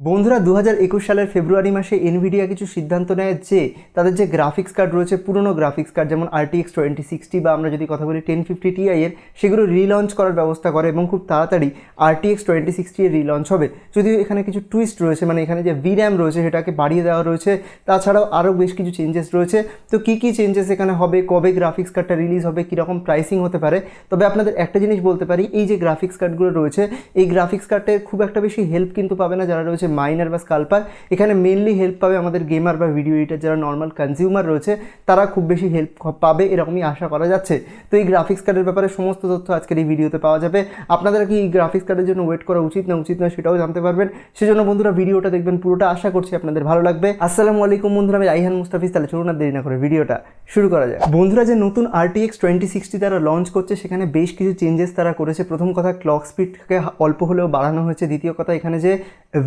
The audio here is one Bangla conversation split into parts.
বন্ধুরা 2021 সালের ফেব্রুয়ারি মাসে এনভিডিয়া কিছু সিদ্ধান্ত নেয় যে তাদের যে গ্রাফিক্স কার্ড রয়েছে পুরনো গ্রাফিক্স কার্ড যেমন RTX 2060 বা আমরা যদি কথা বলি 1050 Ti এর সেগুলো রিলঞ্চ করার ব্যবস্থা করে এবং খুব তাড়াতাড়ি RTX 2060 এর রিলঞ্চ হবে। যদিও এখানে কিছু টুইস্ট রয়েছে, মানে এখানে যে vram রয়েছে সেটাকে বাড়িয়ে দেওয়া রয়েছে, তাছাড়াও আরও বেশ কিছু চেঞ্জেস রয়েছে। তো কী কী চেঞ্জেস এখানে হবে, কবে গ্রাফিক্স কার্ডটা রিলিজ হবে, কীরকম প্রাইসিং হতে পারে। তবে আপনাদের একটা জিনিস বলতে পারি, এই যে গ্রাফিক্স কার্ডগুলো রয়েছে এই গ্রাফিক্স কার্ডের খুব একটা বেশি হেল্প কিন্তু পাবে না যারা রয়েছে মাইনার বা স্কাল্পার। এখানে মেনলি হেল্প পাবে আমাদের গেমার বা ভিডিও এডিটার যারা নর্মাল কনজিউমার রয়েছে, তারা খুব বেশি হেল্প পাবে এরকমই আশা করা যাচ্ছে। তো এই গ্রাফিক্স কার্ডের ব্যাপারে সমস্ত তথ্য আজকের এই ভিডিওতে পাওয়া যাবে। আপনাদের কি এই গ্রাফিক্স কার্ডের জন্য ওয়েট করা উচিত না সেটাও জানতে পারবেন। সেজন্য বন্ধুরা ভিডিওটা দেখবেন পুরোটা, আশা করছি আপনাদের ভালো লাগবে। আসসালামু আলাইকুম বন্ধুরা, আমি রাইহান মুস্তাফিজ। তাহলে চলুন আর দেরি না করে ভিডিওটা শুরু করা যায়। বন্ধুরা যে নতুন RTX 2060 তারা লঞ্চ করছে সেখানে বেশ কিছু চেঞ্জেস তারা করেছে। প্রথম কথা, ক্লক স্পিডকে অল্প হলেও বাড়ানো হয়েছে। দ্বিতীয় কথা, এখানে যে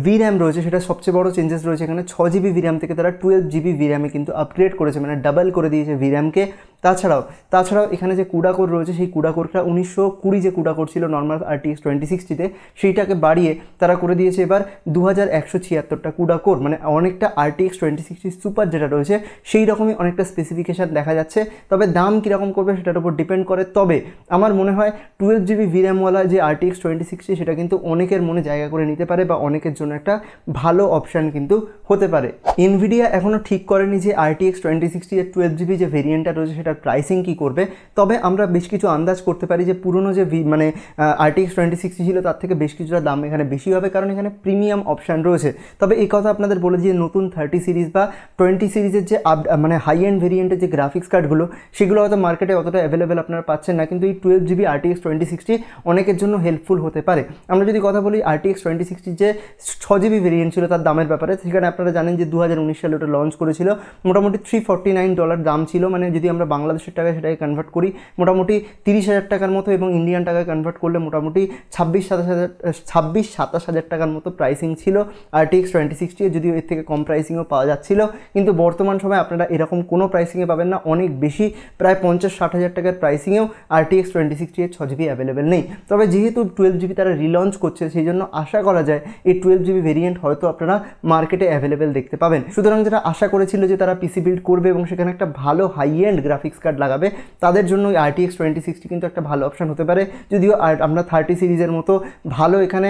vram রয়েছে সেটা সবচেয়ে বড় চেঞ্জেস রয়েছে। এখানে 6GB vram থেকে তারা 12GB vram কিন্তু আপগ্রেড করেছে, মানে ডাবল করে দিয়েছে vramকে। তাছাড়াও এখানে যে কুডা কোর রয়েছে সেই কুডা কোরটা 1920 যে কুডা কোর ছিল নর্মাল RTX 2060-তে সেইটাকে বাড়িয়ে তারা করে দিয়েছে এবার 2176টা কুডা কোর, মানে অনেকটা RTX 2060 সুপার যেটা রয়েছে সেই রকমই অনেকটা স্পেসিফিকেশান দেখা যাচ্ছে। তবে দাম কীরকম করবে সেটার উপর ডিপেন্ড করে। তবে আমার মনে হয় 12GB vramওয়ালা যে RTX 2060 সেটা কিন্তু অনেকের মনে জায়গা করে নিতে পারে বা অনেকের জন্য একটা ভালো অপশান কিন্তু হতে পারে। এনভিডিয়া এখনও ঠিক করেনি যে RTX 2060 এর 12GB যে ভেরিয়েন্টটা রয়েছে সেটার প্রাইসিং কী করবে। তবে আমরা বেশ কিছু আন্দাজ করতে পারি যে পুরনো যে RTX 2060 ছিল তার থেকে বেশ কিছুটা দাম এখানে বেশি হবে, কারণ এখানে প্রিমিয়াম অপশান রয়েছে। তবে এই কথা আপনাদের বলে যে নতুন 30 সিরিজ বা 20 সিরিজের যে হাই এন্ড ভেরিয়েন্টের যে গ্রাফিক্স কার্ডগুলো সেগুলো হয়তো মার্কেটে অতটা অ্যাভেলেবেল আপনারা পাচ্ছেন না, কিন্তু এই 12GB RTX 2060 অনেকের জন্য হেল্পফুল হতে পারে। আমরা যদি কথা বলি RTX 2060 যে 6GB ভেরিয়েন্ট ছিল তার দামের ব্যাপারে, সেখানে আপনারা জানেন যে 2019 সালে ওটা লঞ্চ করেছিল। মোটামুটি $349 দাম ছিল, মানে যদি আমরা বাংলাদেশের টাকায় সেটাকে কনভার্ট করি মোটামুটি 30,000 টাকার মতো, এবং ইন্ডিয়ান টাকায় কনভার্ট করলে মোটামুটি 26-27 টাকার মতো প্রাইসিং ছিল RTX 2060 এর। যদিও এর থেকে কম প্রাইসিংও পাওয়া যাচ্ছিল, কিন্তু বর্তমান সময়ে আপনারা এরকম কোনো প্রাইসিংয়ে পাবেন না, অনেক বেশি প্রায় 50-60 টাকার প্রাইসিংয়েও RTX 2060 এর 6GB অ্যাভেলেবেল নেই। তবে যেহেতু 12GB তারা রিলঞ্চ করছে সেই জন্য আশা করা যায় এই 12GB ভেরিয়েন্ট হয়তো আপনারা মার্কেটে অ্যাভেলেবেল দেখতে পাবেন। সুতরাং যারা আশা করেছিল যে তারা পিসি বিল্ড করবে এবং সেখানে একটা ভালো হাই এন্ড গ্রাফিক্স কার্ড লাগাবে, তাদের জন্য RTX 2060 কিন্তু একটা ভালো অপশান হতে পারে। যদিও আমরা 30 সিরিজের মতো ভালো এখানে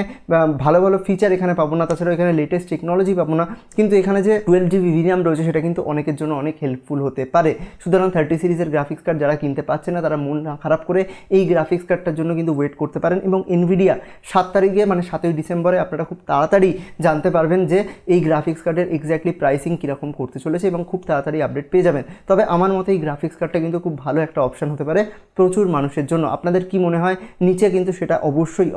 ভালো ফিচার এখানে পাবো না, তাছাড়া এখানে লেটেস্ট টেকনোলজি পাবো না, কিন্তু এখানে যে 12GB vram রয়েছে সেটা কিন্তু অনেকের জন্য অনেক হেল্পফুল হতে পারে। সুতরাং 30 সিরিজের গ্রাফিক্স কার্ড যারা কিনতে পারছে না তারা মন না খারাপ করে এই গ্রাফিক্স কার্ডটার জন্য কিন্তু ওয়েট করতে পারেন। এবং এনভিডিয়া 7 তারিখে মানে 7ই ডিসেম্বরে আপনারা খুব তাড়াতাড়ি জানতে পারবেন যে এই গ্রাফিক্স কার্ডের এক্স্যাক্টলি প্রাইসিং কীরকম করতে চলেছে এবং খুব তাড়াতাড়ি আপডেট পেয়ে যাবেন। তবে আমার মতে এই গ্রাফিক্স কার্ডটা কিন্তু খুব ভালো একটা অপশান হতে পারে প্রচুর মানুষের জন্য। আপনাদের কি মনে হয় নিচে কিন্তু সেটা অবশ্যই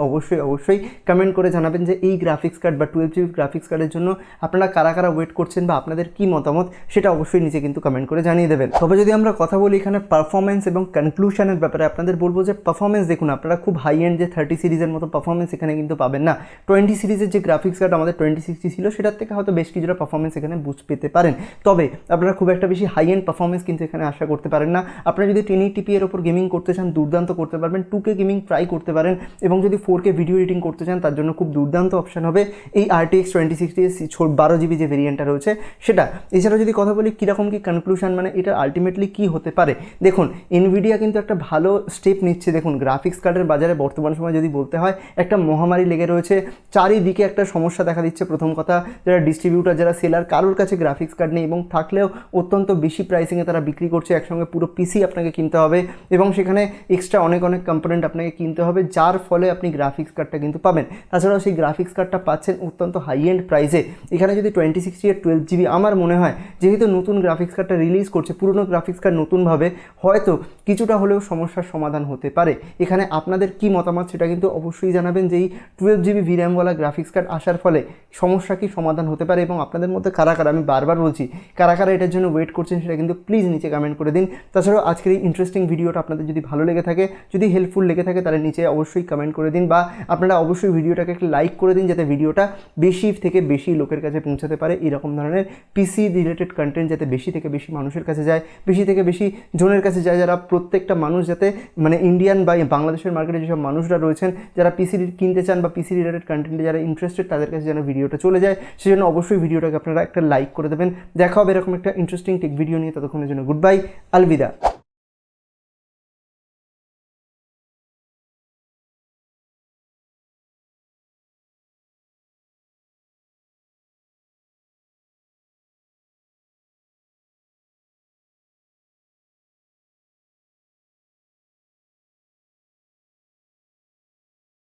কমেন্ট করে জানাবেন যে এই গ্রাফিক্স কার্ড বা 12GB গ্রাফিক্স কার্ডের জন্য আপনারা কারা ওয়েট করছেন বা আপনাদের কি মতামত সেটা অবশ্যই নিচে কিন্তু কমেন্ট করে জানিয়ে দেবেন। তবে যদি আমরা কথা বলি এখানে পারফরমেন্স এবং কনক্লুশনের ব্যাপারে, আপনাদের বলবো যে পারফরমেন্স দেখুন, আপনারা খুব হাই এন্ড যে 30 সিরিজের মতো পারফরমেন্স এখানে কিন্তু পাবেন না। 20 সিরিজের যে গ্রাফিক্স কার্ড আমাদের 2060 ছিল সেটার থেকে হয়তো বেশ কিছুটা পারফরমেন্স এখানে বুস্ট পেতে পারেন। তবে আপনারা খুব একটা বেশি হাই এন্ড পারফরমেন্স কিন্তু এখানে আশা করতে পারেন না। আপনারা যদি 1080p এর ওপর গেমিং করতে চান দুর্দান্ত করতে পারবেন, 2K গেমিং ট্রাই করতে পারেন, এবং যদি 4K ভিডিও এডিটিং করতে চান তার জন্য খুব দুর্দান্ত অপশান হবে এই RTX 2060 12GB যে ভেরিয়েন্টটা রয়েছে সেটা। এছাড়াও যদি কথা বলি কীরকম কী কনক্লুশন, মানে এটা আলটিমেটলি কী হতে পারে, দেখুন এনভিডিয়া কিন্তু একটা ভালো স্টেপ নিচ্ছে। দেখুন গ্রাফিক্স কার্ডের বাজারে বর্তমান সময় যদি বলতে হয় একটা মহামারী লেগে রয়েছে, চারিদিকে একটা সমস্যা দেখা দিচ্ছে। প্রথম কথা, যারা ডিস্ট্রিবিউটার যারা সেলার কারোর কাছে গ্রাফিক্স কার্ড নেই এবং থাকলেও অত্যন্ত বেশি প্রাইসিংয়ে তারা বিক্রি করছে। একসঙ্গে পুরো পিসি আপনাকে কিনতে হবে এবং সেখানে এক্সট্রা অনেক কম্পোনেন্ট আপনাকে কিনতে হবে, যার ফলে আপনি গ্রাফিক্স কার্ডটা কিন্তু পাবেন। তাছাড়াও সেই গ্রাফিক্স কার্ডটা পাচ্ছেন অত্যন্ত হাই এন্ড প্রাইসে। এখানে যদি 2060 এর 12GB, আমার মনে হয় যেহেতু নতুন গ্রাফিক্স কার্ডটা রিলিজ করছে, পুরনো গ্রাফিক্স কার্ড নতুনভাবে হয়তো কিছুটা হলেও সমস্যার সমাধান হতে পারে। এখানে আপনাদের কি মতামত সেটা কিন্তু অবশ্যই জানাবেন যে এই 12GB vramওয়ালা গ্রাফিক্স কার্ড আসার ফলে সমস্যা কি সমাধান হতে পারে, এবং আপনাদের মধ্যে কারা আমি বারবার বলছি কারা এটার জন্য ওয়েট করছেন সেটা কিন্তু প্লিজ নিচে কমেন্ট করে দিন। তাছাড়াও আজকের এই ইন্টারেস্টিং ভিডিওটা আপনাদের যদি ভালো লেগে থাকে, যদি হেল্পফুল লেগে থাকে, তাহলে নিচে অবশ্যই কমেন্ট করে দিন, বা আপনারা অবশ্যই ভিডিওটাকে একটা লাইক করে দিন, যাতে ভিডিওটা বেশি থেকে বেশি লোকের কাছে পৌঁছাতে পারে। এরকম ধরনের পিসি রিলেটেড কন্টেন্ট যাতে বেশি থেকে বেশি মানুষের কাছে যায়, বেশি থেকে বেশি জনের কাছে যায়, যারা প্রত্যেকটা মানুষ যাতে মানে ইন্ডিয়ান বা বাংলাদেশের মার্কেটে যেসব মানুষরা রয়েছেন যারা পিসি কিনতে চান বা পিসি রিলেটেড কন্টেন্টে যারা ইন্টারেস্টেড, তাদের কাছে যেন ভিডিওটা চলে যায়, সেজন্য অবশ্যই ভিডিওটাকে আপনারা একটা লাইক করে দেবেন। দেখা হবে এরকম একটা ইন্টারেস্টিং টেক ভিডিও নিয়ে। ততক্ষণের জন্য গুড বাই, আলবিদা।